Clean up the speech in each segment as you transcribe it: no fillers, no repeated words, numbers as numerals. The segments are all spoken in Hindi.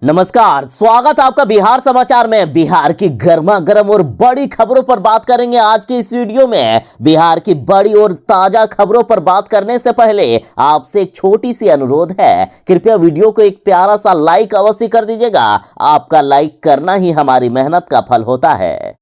नमस्कार, स्वागत आपका बिहार समाचार में। बिहार की गर्मा गर्म और बड़ी खबरों पर बात करेंगे आज की इस वीडियो में। बिहार की बड़ी और ताजा खबरों पर बात करने से पहले आपसे एक छोटी सी अनुरोध है, कृपया वीडियो को एक प्यारा सा लाइक अवश्य कर दीजिएगा। आपका लाइक करना ही हमारी मेहनत का फल होता है।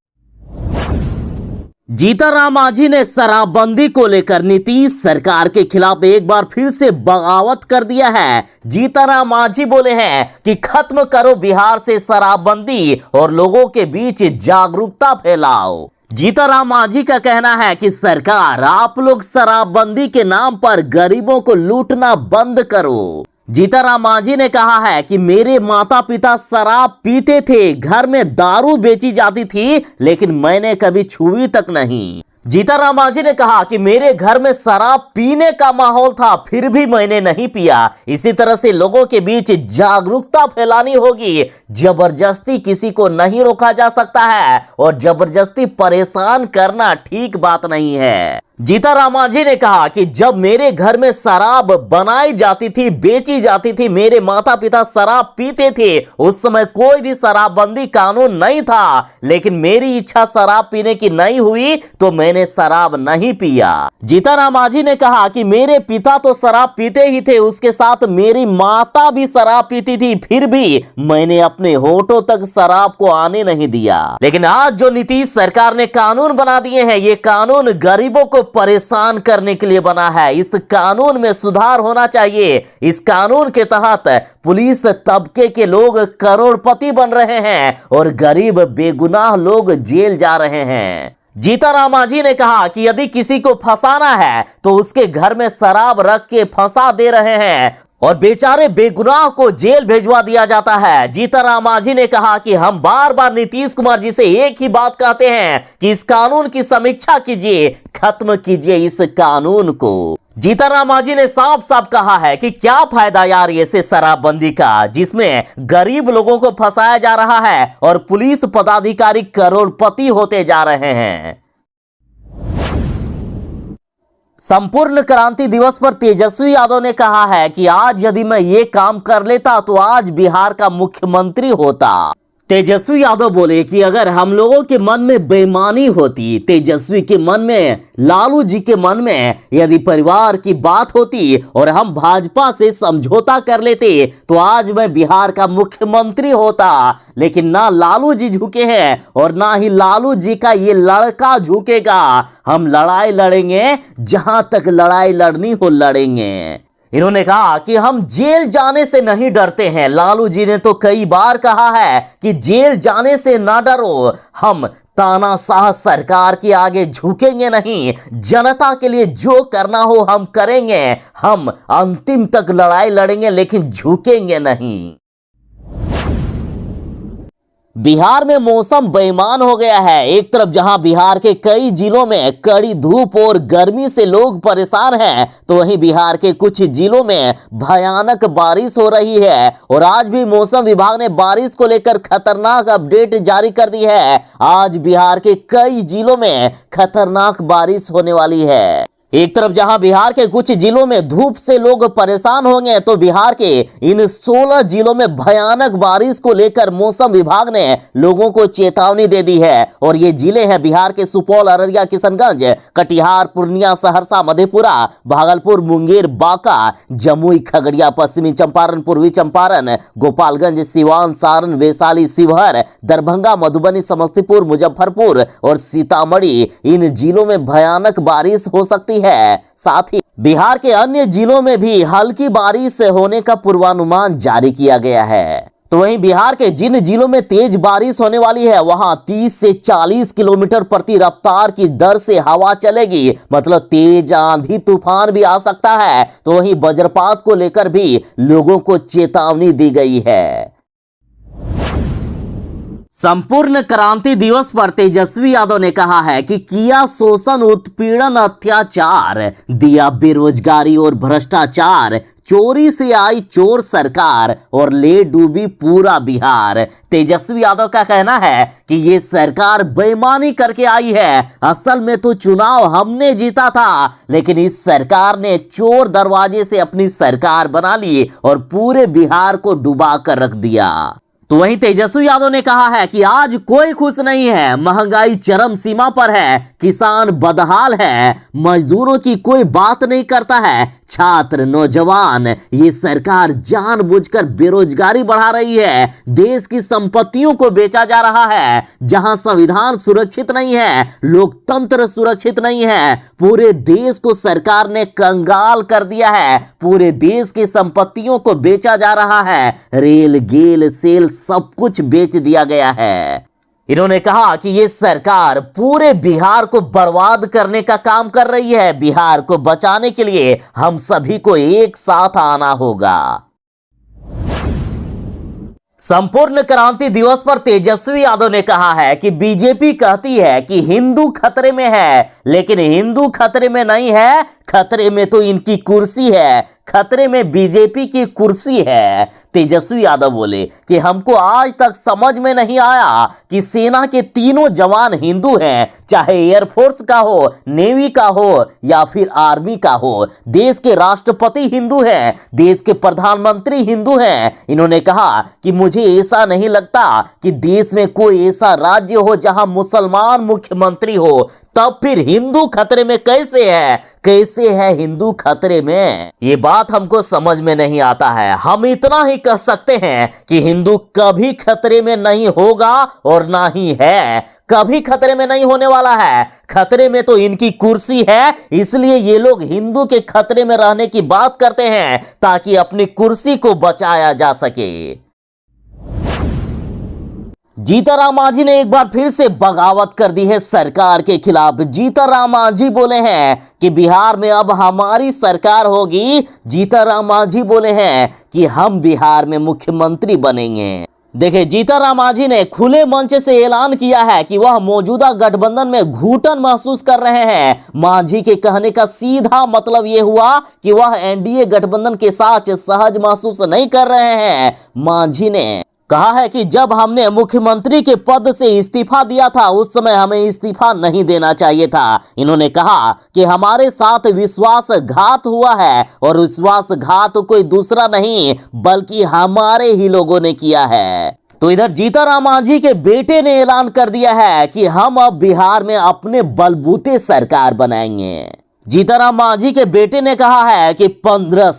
जीतनराम मांझी ने शराबबंदी को लेकर नीतीश सरकार के खिलाफ एक बार फिर से बगावत कर दिया है। जीतनराम मांझी बोले हैं कि खत्म करो बिहार से शराबबंदी और लोगों के बीच जागरूकता फैलाओ। जीतनराम मांझी का कहना है कि सरकार, आप लोग शराबबंदी के नाम पर गरीबों को लूटना बंद करो। जीतनराम मांझी ने कहा है कि मेरे माता पिता शराब पीते थे, घर में दारू बेची जाती थी, लेकिन मैंने कभी छुई तक नहीं। जीतनराम मांझी ने कहा कि मेरे घर में शराब पीने का माहौल था, फिर भी मैंने नहीं पिया। इसी तरह से लोगों के बीच जागरूकता फैलानी होगी। जबरदस्ती किसी को नहीं रोका जा सकता है और जबरदस्ती परेशान करना ठीक बात नहीं है। जीतनराम मांझी ने कहा कि जब मेरे घर में शराब बनाई जाती थी, बेची जाती थी, मेरे माता पिता शराब पीते थे, उस समय कोई भी शराबबंदी कानून नहीं था, लेकिन मेरी इच्छा शराब पीने की नहीं हुई तो मैंने शराब नहीं पिया। जीतनराम मांझी ने कहा कि मेरे पिता तो शराब पीते ही थे, उसके साथ मेरी माता भी शराब पीती थी, फिर भी मैंने अपने होठों तक शराब को आने नहीं दिया। लेकिन आज जो नीतीश सरकार ने कानून बना दिए हैं, ये कानून गरीबों को परेशान करने के लिए बना है। इस कानून में सुधार होना चाहिए। इस कानून के तहत पुलिस तबके के लोग करोड़पति बन रहे हैं और गरीब बेगुनाह लोग जेल जा रहे हैं। जीतनराम मांझी ने कहा कि यदि किसी को फंसाना है तो उसके घर में शराब रख के फंसा दे रहे हैं और बेचारे बेगुनाह को जेल भेजवा दिया जाता है। जीतनराम मांझी ने कहा कि हम बार बार नीतीश कुमार जी से एक ही बात कहते हैं कि इस कानून की समीक्षा कीजिए, खत्म कीजिए इस कानून को। जीतनराम मांझी ने साफ साफ कहा है कि क्या फायदा यार ऐसे शराबबंदी का, जिसमें गरीब लोगों को फंसाया जा रहा है और पुलिस पदाधिकारी करोड़पति होते जा रहे हैं। संपूर्ण क्रांति दिवस पर तेजस्वी यादव ने कहा है कि आज यदि मैं ये काम कर लेता तो आज बिहार का मुख्यमंत्री होता। तेजस्वी यादव बोले कि अगर हम लोगों के मन में बेईमानी होती, तेजस्वी के मन में, लालू जी के मन में यदि परिवार की बात होती और हम भाजपा से समझौता कर लेते तो आज मैं बिहार का मुख्यमंत्री होता। लेकिन ना लालू जी झुके हैं और ना ही लालू जी का ये लड़का झुकेगा। हम लड़ाई लड़ेंगे, जहां तक लड़ाई लड़नी हो लड़ेंगे। इन्होंने कहा कि हम जेल जाने से नहीं डरते हैं। लालू जी ने तो कई बार कहा है कि जेल जाने से ना डरो, हम तानाशाह सरकार के आगे झुकेंगे नहीं, जनता के लिए जो करना हो हम करेंगे, हम अंतिम तक लड़ाई लड़ेंगे लेकिन झुकेंगे नहीं। बिहार में मौसम बेईमान हो गया है। एक तरफ जहां बिहार के कई जिलों में कड़ी धूप और गर्मी से लोग परेशान हैं, तो वहीं बिहार के कुछ जिलों में भयानक बारिश हो रही है। और आज भी मौसम विभाग ने बारिश को लेकर खतरनाक अपडेट जारी कर दी है। आज बिहार के कई जिलों में खतरनाक बारिश होने वाली है। एक तरफ जहां बिहार के कुछ जिलों में धूप से लोग परेशान होंगे, तो बिहार के इन 16 जिलों में भयानक बारिश को लेकर मौसम विभाग ने लोगों को चेतावनी दे दी है। और ये जिले हैं बिहार के सुपौल, अररिया, किशनगंज, कटिहार, पूर्णिया, सहरसा, मधेपुरा, भागलपुर, मुंगेर, बांका, जमुई, खगड़िया, पश्चिमी चंपारण, पूर्वी चंपारण, गोपालगंज, सिवान, सारण, वैशाली, शिवहर, दरभंगा, मधुबनी, समस्तीपुर, मुजफ्फरपुर और सीतामढ़ी। इन जिलों में भयानक बारिश हो सकती है। साथ ही बिहार के अन्य जिलों में भी हल्की बारिश होने का पूर्वानुमान जारी किया गया है। तो वहीं बिहार के जिन जिलों में तेज बारिश होने वाली है, वहां 30 से 40 किलोमीटर प्रति रफ्तार की दर से हवा चलेगी, मतलब तेज आंधी तूफान भी आ सकता है। तो वहीं वज्रपात को लेकर भी लोगों को चेतावनी दी गई है। संपूर्ण क्रांति दिवस पर तेजस्वी यादव ने कहा है कि किया शोषण, उत्पीड़न, अत्याचार, दिया बेरोजगारी और भ्रष्टाचार, चोरी से आई चोर सरकार और ले डूबी पूरा बिहार। तेजस्वी यादव का कहना है कि ये सरकार बेईमानी करके आई है। असल में तो चुनाव हमने जीता था, लेकिन इस सरकार ने चोर दरवाजे से अपनी सरकार बना ली और पूरे बिहार को डुबा कर रख दिया। तो वहीं तेजस्वी यादव ने कहा है कि आज कोई खुश नहीं है, महंगाई चरम सीमा पर है, किसान बदहाल है, मजदूरों की कोई बात नहीं करता है, छात्र, नौजवान, ये सरकार जानबूझकर बेरोजगारी बढ़ा रही है, देश की संपत्तियों को बेचा जा रहा है, जहां संविधान सुरक्षित नहीं है, लोकतंत्र सुरक्षित नहीं है, पूरे देश को सरकार ने कंगाल कर दिया है, पूरे देश की संपत्तियों को बेचा जा रहा है, रेल, गेल, सेल सब कुछ बेच दिया गया है। इन्होंने कहा कि ये सरकार पूरे बिहार को बर्बाद करने का काम कर रही है। बिहार को बचाने के लिए हम सभी को एक साथ आना होगा। संपूर्ण क्रांति दिवस पर तेजस्वी यादव ने कहा है कि बीजेपी कहती है कि हिंदू खतरे में है, लेकिन हिंदू खतरे में नहीं है, खतरे में तो इनकी कुर्सी है, खतरे में बीजेपी की कुर्सी है। तेजस्वी यादव बोले कि हमको आज तक समझ में नहीं आया कि सेना के तीनों जवान हिंदू हैं, चाहे एयरफोर्स का हो, नेवी का हो या फिर आर्मी का हो। देश के राष्ट्रपति हिंदू हैं, देश के प्रधानमंत्री हिंदू हैं। इन्होंने कहा कि मुझे ऐसा नहीं लगता कि देश में कोई ऐसा राज्य हो जहां मुसलमान मुख्यमंत्री हो, तब फिर हिंदू खतरे में कैसे है? कैसे है हिंदू खतरे में? ये बात हमको समझ में नहीं आता है। हम इतना ही कह सकते हैं कि हिंदू कभी खतरे में नहीं होगा और ना ही है, कभी खतरे में नहीं होने वाला है। खतरे में तो इनकी कुर्सी है, इसलिए ये लोग हिंदू के खतरे में रहने की बात करते हैं ताकि अपनी कुर्सी को बचाया जा सके। जीतनराम मांझी ने एक बार फिर से बगावत कर दी है सरकार के खिलाफ। जीतनराम मांझी बोले हैं कि बिहार में अब हमारी सरकार होगी। जीतनराम मांझी बोले हैं कि हम बिहार में मुख्यमंत्री बनेंगे। देखिए, जीतनराम मांझी ने खुले मंच से ऐलान किया है कि वह मौजूदा गठबंधन में घुटन महसूस कर रहे हैं। मांझी के कहने का सीधा मतलब यह हुआ कि वह एनडीए गठबंधन के साथ सहज महसूस नहीं कर रहे हैं। मांझी ने कहा है कि जब हमने मुख्यमंत्री के पद से इस्तीफा दिया था, उस समय हमें इस्तीफा नहीं देना चाहिए था। इन्होंने कहा कि हमारे साथ विश्वासघात हुआ है और विश्वासघात कोई दूसरा नहीं बल्कि हमारे ही लोगों ने किया है। तो इधर जीतनराम मांझी के बेटे ने ऐलान कर दिया है कि हम अब बिहार में अपने बलबूते सरकार बनाएंगे। जीतनराम मांझी के बेटे ने कहा है कि 15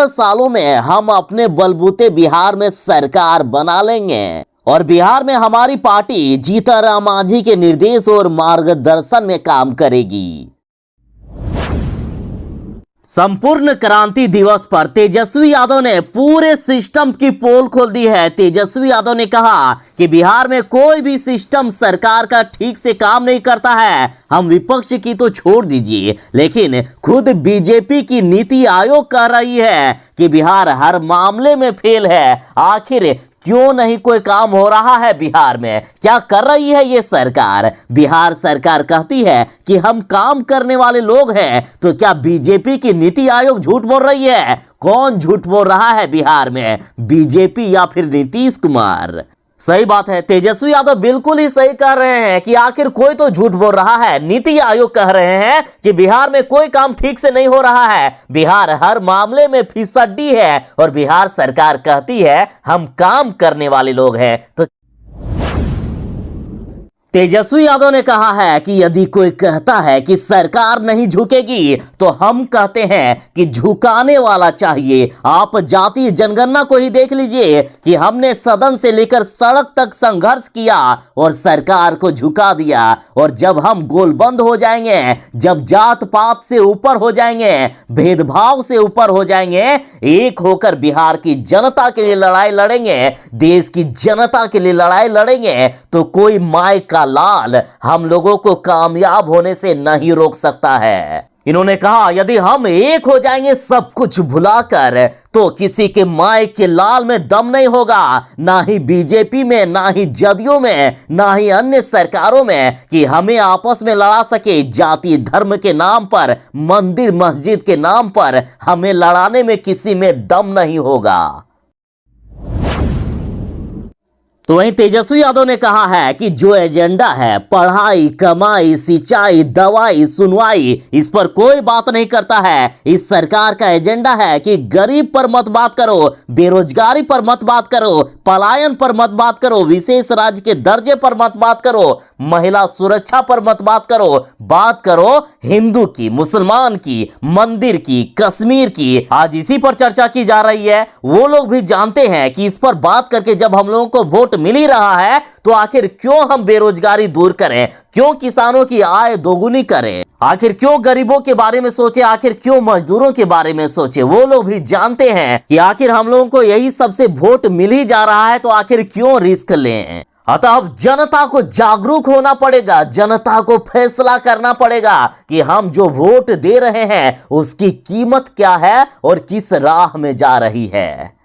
सालों में हम अपने बलबूते बिहार में सरकार बना लेंगे और बिहार में हमारी पार्टी जीतनराम मांझी के निर्देश और मार्गदर्शन में काम करेगी। संपूर्ण क्रांति दिवस पर तेजस्वी यादव ने पूरे सिस्टम की पोल खोल दी है। तेजस्वी यादव ने कहा कि बिहार में कोई भी सिस्टम सरकार का ठीक से काम नहीं करता है। हम विपक्ष की तो छोड़ दीजिए, लेकिन खुद बीजेपी की नीति आयोग कह रही है कि बिहार हर मामले में फेल है। आखिर क्यों नहीं कोई काम हो रहा है बिहार में? क्या कर रही है ये सरकार? बिहार सरकार कहती है कि हम काम करने वाले लोग हैं, तो क्या बीजेपी की नीति आयोग झूठ बोल रही है? कौन झूठ बोल रहा है बिहार में, बीजेपी या फिर नीतीश कुमार? सही बात है, तेजस्वी यादव बिल्कुल ही सही कह रहे हैं कि आखिर कोई तो झूठ बोल रहा है। नीति आयोग कह रहे हैं कि बिहार में कोई काम ठीक से नहीं हो रहा है, बिहार हर मामले में फिसड्डी है और बिहार सरकार कहती है हम काम करने वाले लोग हैं। तो तेजस्वी यादव ने कहा है कि यदि कोई कहता है कि सरकार नहीं झुकेगी, तो हम कहते हैं कि झुकाने वाला चाहिए। आप जातीय जनगणना को ही देख लीजिए कि हमने सदन से लेकर सड़क तक संघर्ष किया और सरकार को झुका दिया। और जब हम गोलबंद हो जाएंगे, जब जात पात से ऊपर हो जाएंगे, भेदभाव से ऊपर हो जाएंगे, एक होकर बिहार की जनता के लिए लड़ाई लड़ेंगे, देश की जनता के लिए लड़ाई लड़ेंगे, तो कोई माय का लाल हम लोगों को कामयाब होने से नहीं रोक सकता है। इन्होंने कहा यदि हम एक हो जाएंगे सब कुछ भुलाकर तो किसी के माय के लाल में दम नहीं होगा, ना ही बीजेपी में, ना ही जदयू में, ना ही अन्य सरकारों में कि हमें आपस में लड़ा सके। जाति धर्म के नाम पर, मंदिर मस्जिद के नाम पर हमें लड़ाने में किसी में दम नहीं होगा। तो वहीं तेजस्वी यादव ने कहा है कि जो एजेंडा है पढ़ाई, कमाई, सिंचाई, दवाई, सुनवाई, इस पर कोई बात नहीं करता है। इस सरकार का एजेंडा है कि गरीब पर मत बात करो, बेरोजगारी पर मत बात करो, पलायन पर मत बात करो, विशेष राज्य के दर्जे पर मत बात करो, महिला सुरक्षा पर मत बात करो। बात करो हिंदू की, मुसलमान की, मंदिर की, कश्मीर की। आज इसी पर चर्चा की जा रही है। वो लोग भी जानते हैं कि इस पर बात करके जब हम लोगों को वोट मिल ही रहा है तो आखिर क्यों हम बेरोजगारी दूर करें, क्यों किसानों की आय दोगुनी करें, आखिर क्यों गरीबों के बारे में सोचे, आखिर क्यों मजदूरों के बारे में सोचे। वो लोग भी जानते हैं कि आखिर हम लोगों को यही सबसे वोट मिल ही जा रहा है तो आखिर क्यों रिस्क लें। अतः अब जनता को जागरूक होना पड़ेगा, जनता को फैसला करना पड़ेगा कि हम जो वोट दे रहे हैं उसकी कीमत क्या है और किस राह में जा रही है।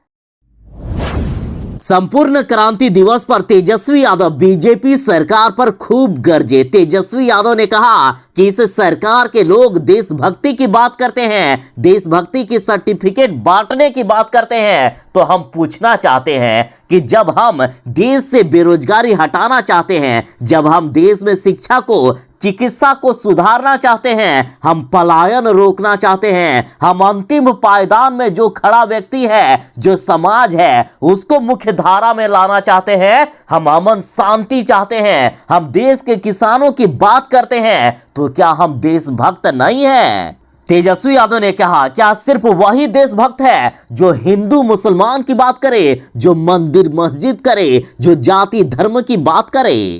संपूर्ण क्रांति दिवस पर तेजस्वी यादव बीजेपी सरकार पर खूब गरजे। तेजस्वी यादव ने कहा कि इस सरकार के लोग देशभक्ति की बात करते हैं, देशभक्ति की सर्टिफिकेट बांटने की बात करते हैं। तो हम पूछना चाहते हैं कि जब हम देश से बेरोजगारी हटाना चाहते हैं, जब हम देश में शिक्षा को, चिकित्सा को सुधारना चाहते हैं, हम पलायन रोकना चाहते हैं, हम अंतिम पायदान में जो खड़ा व्यक्ति है, जो समाज है, उसको मुख्य धारा में लाना चाहते हैं, हम अमन शांति चाहते हैं, हम देश के किसानों की बात करते हैं, तो क्या हम देशभक्त नहीं हैं? तेजस्वी यादव ने कहा क्या सिर्फ वही देशभक्त है जो हिंदू मुसलमान की बात करे, जो मंदिर मस्जिद करे, जो जाति धर्म की बात करे?